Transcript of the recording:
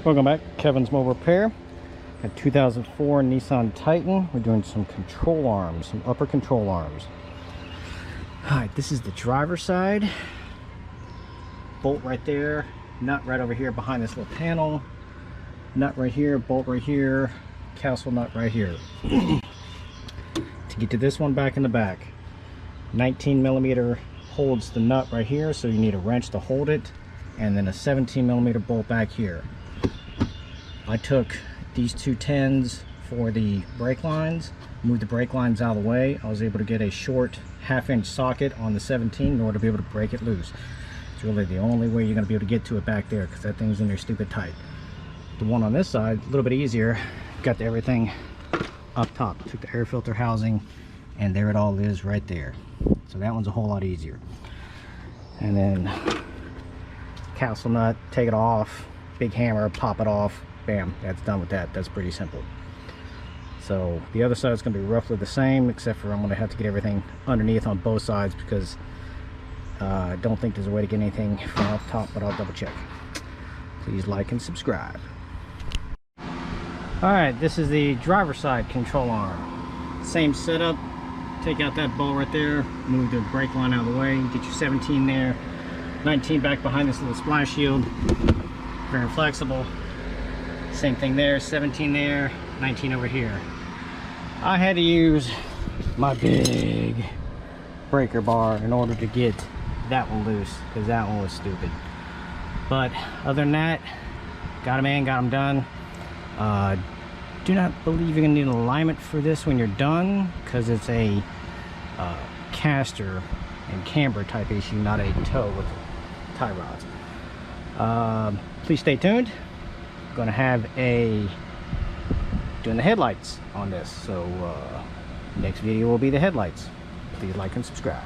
Welcome back, Kevin's Mobile Repair. A 2004 Nissan Titan. We're doing some control arms, some upper control arms. Alright, this is the driver's side. Bolt right there, nut right over here behind this little panel. Nut right here, bolt right here, castle nut right here. To get to this one back in the back, 19mm holds the nut right here, so you need a wrench to hold it, and then a 17mm bolt back here. I took these two 10s for the brake lines, moved the brake lines out of the way. I was able to get a short 1/2-inch socket on the 17 in order to be able to break it loose. It's really the only way you're going to be able to get to it back there, because that thing's in there stupid tight. The one on this side, a little bit easier. Got everything up top. Took the air filter housing, and there it all is right there. So that one's a whole lot easier. And then castle nut, take it off, big hammer, pop it off, bam, that's done with that. That's pretty simple. So the other side is going to be roughly the same, except for I'm going to have to get everything underneath on both sides, because I don't think there's a way to get anything from up top, but I'll double check. Please like and subscribe. Alright, this is the driver's side control arm. Same setup. Take out that bolt right there, move the brake line out of the way, get your 17 there, 19 back behind this little splash shield. Very flexible. Same thing there, 17 there, 19 over here. I had to use my big breaker bar in order to get that one loose, because that one was stupid. But other than that, got them in, got them done. Do not believe you're going to need an alignment for this when you're done, because it's a caster and camber type issue, not a tow with tie rods. Please stay tuned. I'm going to have doing the headlights on this, so next video will be the headlights. Please like and subscribe.